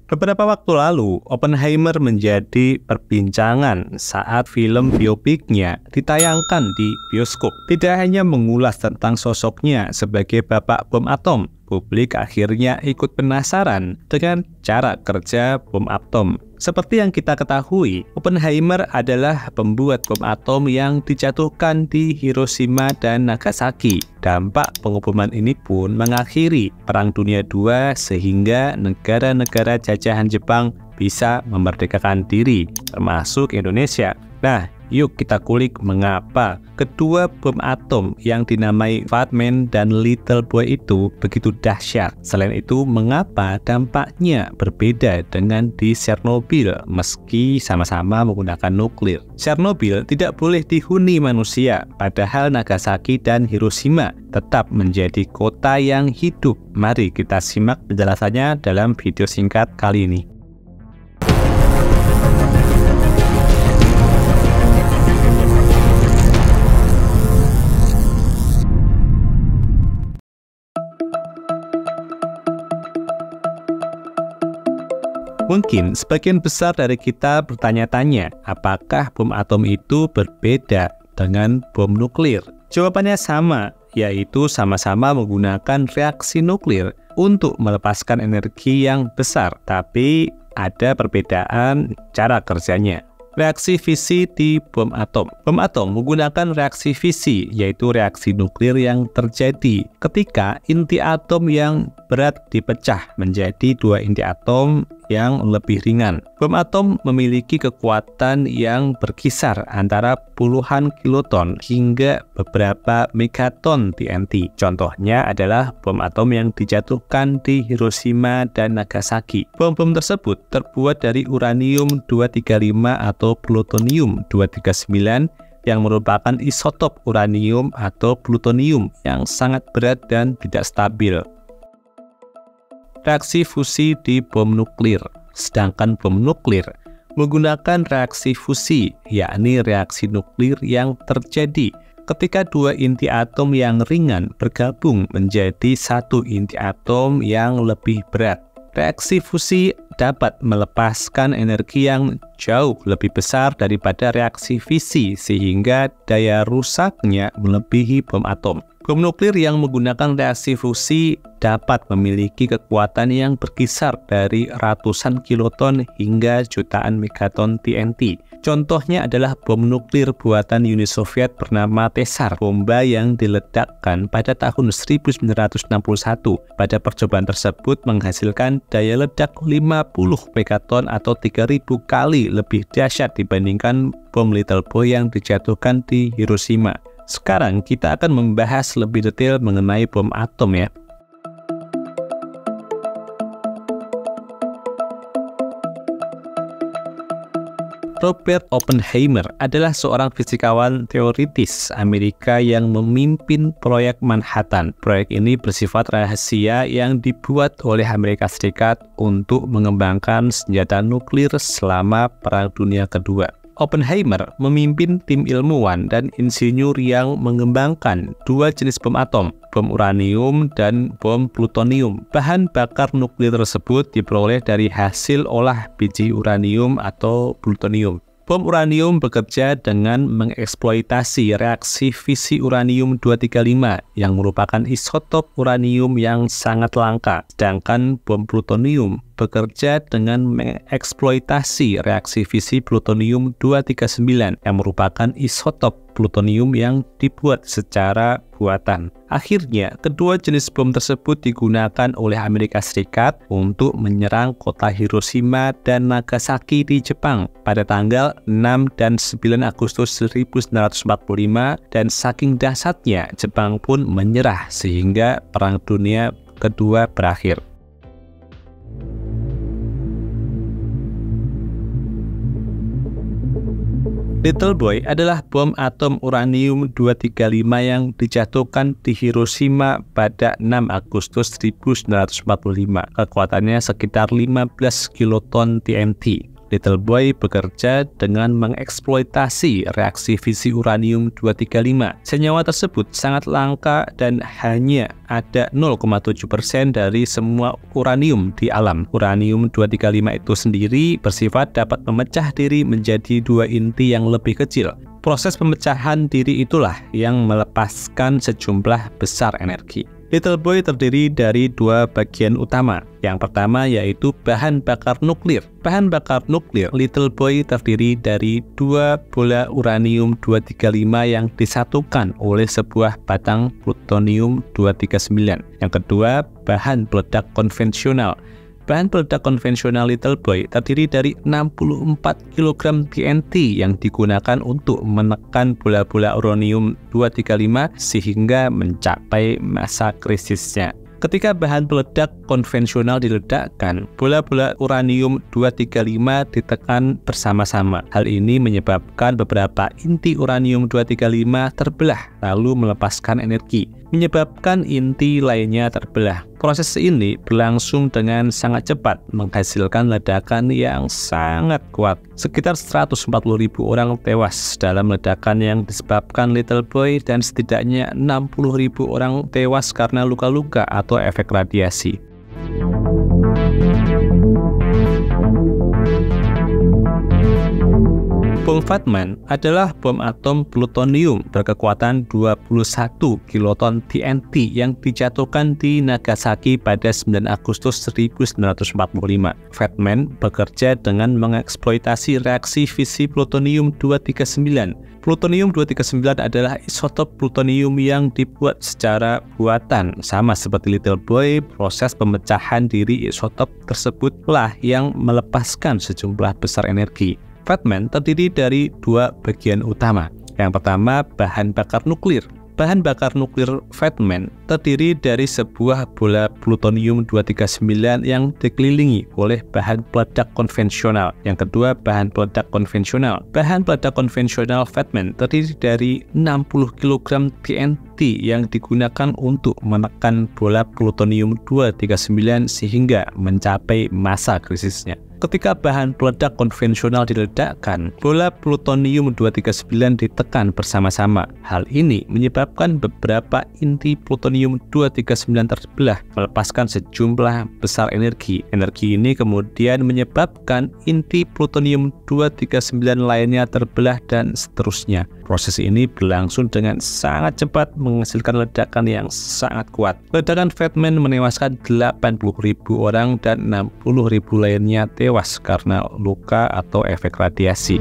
Beberapa waktu lalu, Oppenheimer menjadi perbincangan saat film biopiknya ditayangkan di bioskop. Tidak hanya mengulas tentang sosoknya sebagai bapak bom atom, publik akhirnya ikut penasaran dengan cara kerja bom atom. Seperti yang kita ketahui, Oppenheimer adalah pembuat bom atom yang dijatuhkan di Hiroshima dan Nagasaki. Dampak pengeboman ini pun mengakhiri Perang Dunia II sehingga negara-negara jajahan Jepang bisa memerdekakan diri, termasuk Indonesia. Nah, yuk kita kulik mengapa kedua bom atom yang dinamai Fat Man dan Little Boy itu begitu dahsyat. Selain itu, mengapa dampaknya berbeda dengan di Chernobyl meski sama-sama menggunakan nuklir. Chernobyl tidak boleh dihuni manusia, padahal Nagasaki dan Hiroshima tetap menjadi kota yang hidup. Mari kita simak penjelasannya dalam video singkat kali ini. Mungkin sebagian besar dari kita bertanya-tanya, apakah bom atom itu berbeda dengan bom nuklir? Jawabannya sama, yaitu sama-sama menggunakan reaksi nuklir untuk melepaskan energi yang besar, tapi ada perbedaan cara kerjanya. Reaksi fisi di bom atom. Bom atom menggunakan reaksi fisi, yaitu reaksi nuklir yang terjadi ketika inti atom yang berat dipecah menjadi dua inti atom yang lebih ringan. Bom atom memiliki kekuatan yang berkisar antara puluhan kiloton hingga beberapa megaton TNT. Contohnya adalah bom atom yang dijatuhkan di Hiroshima dan Nagasaki. Bom-bom tersebut terbuat dari uranium-235 atau plutonium-239 yang merupakan isotop uranium atau plutonium yang sangat berat dan tidak stabil. Reaksi fusi di bom nuklir. Sedangkan bom nuklir menggunakan reaksi fusi, yakni reaksi nuklir yang terjadi ketika dua inti atom yang ringan bergabung menjadi satu inti atom yang lebih berat. Reaksi fusi dapat melepaskan energi yang jauh lebih besar daripada reaksi fisi sehingga daya rusaknya melebihi bom atom. Bom nuklir yang menggunakan reaksi fusi dapat memiliki kekuatan yang berkisar dari ratusan kiloton hingga jutaan megaton TNT. Contohnya adalah bom nuklir buatan Uni Soviet bernama Tsar, bomba yang diledakkan pada tahun 1961. Pada percobaan tersebut menghasilkan daya ledak 50 megaton atau 3000 kali lebih dahsyat dibandingkan bom Little Boy yang dijatuhkan di Hiroshima. Sekarang kita akan membahas lebih detail mengenai bom atom ya. Robert Oppenheimer adalah seorang fisikawan teoritis Amerika yang memimpin proyek Manhattan. Proyek ini bersifat rahasia yang dibuat oleh Amerika Serikat untuk mengembangkan senjata nuklir selama Perang Dunia Kedua. Oppenheimer memimpin tim ilmuwan dan insinyur yang mengembangkan dua jenis bom atom, bom uranium dan bom plutonium. Bahan bakar nuklir tersebut diperoleh dari hasil olah biji uranium atau plutonium. Bom uranium bekerja dengan mengeksploitasi reaksi fisi uranium-235 yang merupakan isotop uranium yang sangat langka. Sedangkan bom plutonium bekerja dengan mengeksploitasi reaksi fisi plutonium-239 yang merupakan isotop plutonium yang dibuat secara buatan. Akhirnya, kedua jenis bom tersebut digunakan oleh Amerika Serikat untuk menyerang kota Hiroshima dan Nagasaki di Jepang pada tanggal 6 dan 9 Agustus 1945 dan saking dahsyatnya Jepang pun menyerah sehingga Perang Dunia Kedua berakhir. Little Boy adalah bom atom uranium-235 yang dijatuhkan di Hiroshima pada 6 Agustus 1945. Kekuatannya sekitar 15 kiloton TNT. Little Boy bekerja dengan mengeksploitasi reaksi fisi uranium-235. Senyawa tersebut sangat langka dan hanya ada 0,7% dari semua uranium di alam. Uranium-235 itu sendiri bersifat dapat memecah diri menjadi dua inti yang lebih kecil. Proses pemecahan diri itulah yang melepaskan sejumlah besar energi. Little Boy terdiri dari dua bagian utama. Yang pertama yaitu bahan bakar nuklir. Bahan bakar nuklir Little Boy terdiri dari dua bola uranium-235 yang disatukan oleh sebuah batang plutonium-239. Yang kedua, bahan peledak konvensional. Bahan peledak konvensional Little Boy terdiri dari 64 kg TNT yang digunakan untuk menekan bola-bola uranium-235 sehingga mencapai masa krisisnya. Ketika bahan peledak konvensional diledakkan, bola-bola uranium-235 ditekan bersama-sama. Hal ini menyebabkan beberapa inti uranium-235 terbelah lalu melepaskan energi, menyebabkan inti lainnya terbelah. Proses ini berlangsung dengan sangat cepat, menghasilkan ledakan yang sangat kuat. Sekitar 140.000 orang tewas dalam ledakan yang disebabkan Little Boy dan setidaknya 60.000 orang tewas karena luka-luka atau efek radiasi. Bom Fatman adalah bom atom plutonium berkekuatan 21 kiloton TNT yang dijatuhkan di Nagasaki pada 9 Agustus 1945. Fatman bekerja dengan mengeksploitasi reaksi fisi plutonium-239. Plutonium-239 adalah isotop plutonium yang dibuat secara buatan. Sama seperti Little Boy, proses pemecahan diri isotop tersebutlah yang melepaskan sejumlah besar energi. Fatman terdiri dari dua bagian utama. Yang pertama, bahan bakar nuklir. Bahan bakar nuklir Fatman terdiri dari sebuah bola plutonium-239 yang dikelilingi oleh bahan peledak konvensional. Yang kedua, bahan peledak konvensional. Bahan peledak konvensional Fatman terdiri dari 60 kg TNT yang digunakan untuk menekan bola plutonium-239 sehingga mencapai masa krisisnya. Ketika bahan peledak konvensional diledakkan, bola plutonium-239 ditekan bersama-sama. Hal ini menyebabkan beberapa inti plutonium-239 terbelah, melepaskan sejumlah besar energi. Energi ini kemudian menyebabkan inti plutonium-239 lainnya terbelah dan seterusnya. Proses ini berlangsung dengan sangat cepat, menghasilkan ledakan yang sangat kuat. Ledakan Fatman menewaskan 80.000 orang dan 60.000 lainnya tewas karena luka atau efek radiasi.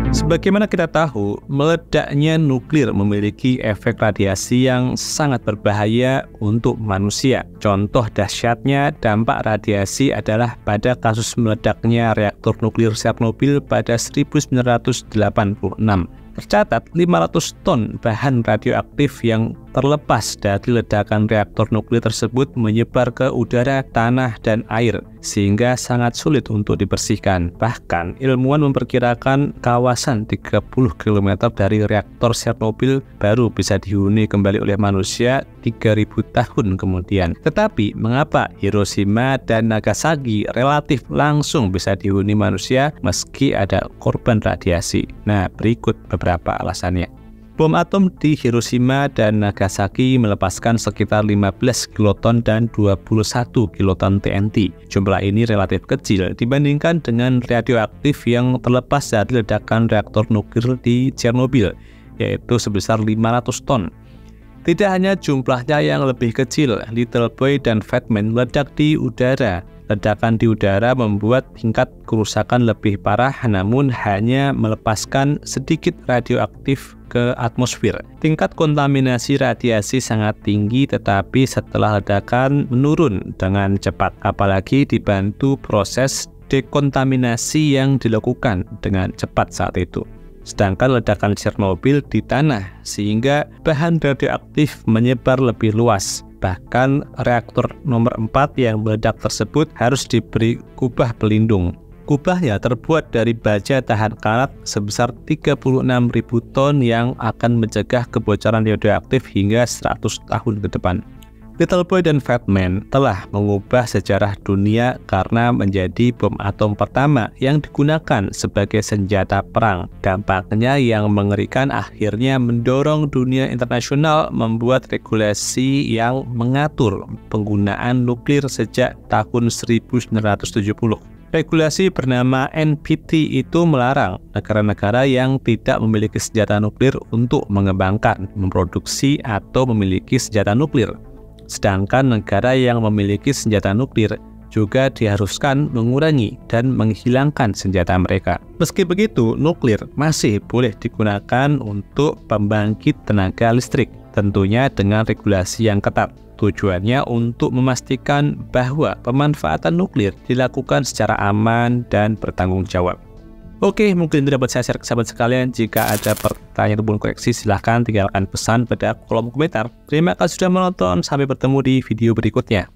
Sebagaimana kita tahu, meledaknya nuklir memiliki efek radiasi yang sangat berbahaya untuk manusia. Contoh dahsyatnya dampak radiasi adalah pada kasus meledaknya reaktor nuklir Chernobyl pada 1986. Tercatat 500 ton bahan radioaktif yang terlepas dari ledakan reaktor nuklir tersebut menyebar ke udara, tanah, dan air, sehingga sangat sulit untuk dibersihkan. Bahkan, ilmuwan memperkirakan kawasan 30 km dari reaktor Chernobyl baru bisa dihuni kembali oleh manusia 3.000 tahun kemudian. Tetapi, mengapa Hiroshima dan Nagasaki relatif langsung bisa dihuni manusia meski ada korban radiasi? Nah, berikut beberapa alasannya. Bom atom di Hiroshima dan Nagasaki melepaskan sekitar 15 kiloton dan 21 kiloton TNT. Jumlah ini relatif kecil dibandingkan dengan radioaktif yang terlepas dari ledakan reaktor nuklir di Chernobyl, yaitu sebesar 500 ton. Tidak hanya jumlahnya yang lebih kecil, Little Boy dan Fatman meledak di udara. Ledakan di udara membuat tingkat kerusakan lebih parah, namun hanya melepaskan sedikit radioaktif ke atmosfer. Tingkat kontaminasi radiasi sangat tinggi, tetapi setelah ledakan menurun dengan cepat, apalagi dibantu proses dekontaminasi yang dilakukan dengan cepat saat itu. Sedangkan ledakan Chernobyl di tanah, sehingga bahan radioaktif menyebar lebih luas. Bahkan reaktor nomor 4 yang meledak tersebut harus diberi kubah pelindung. Kubahnya terbuat dari baja tahan karat sebesar 36.000 ton yang akan mencegah kebocoran radioaktif hingga 100 tahun ke depan. Little Boy dan Fat Man telah mengubah sejarah dunia karena menjadi bom atom pertama yang digunakan sebagai senjata perang. Dampaknya yang mengerikan akhirnya mendorong dunia internasional membuat regulasi yang mengatur penggunaan nuklir sejak tahun 1970. Regulasi bernama NPT itu melarang negara-negara yang tidak memiliki senjata nuklir untuk mengembangkan, memproduksi, atau memiliki senjata nuklir. Sedangkan negara yang memiliki senjata nuklir juga diharuskan mengurangi dan menghilangkan senjata mereka. Meski begitu, nuklir masih boleh digunakan untuk pembangkit tenaga listrik, tentunya dengan regulasi yang ketat. Tujuannya untuk memastikan bahwa pemanfaatan nuklir dilakukan secara aman dan bertanggung jawab. Oke, mungkin itu dapat saya share ke sahabat sekalian. Jika ada pertanyaan ataupun koreksi, silahkan tinggalkan pesan pada kolom komentar. Terima kasih sudah menonton, sampai bertemu di video berikutnya.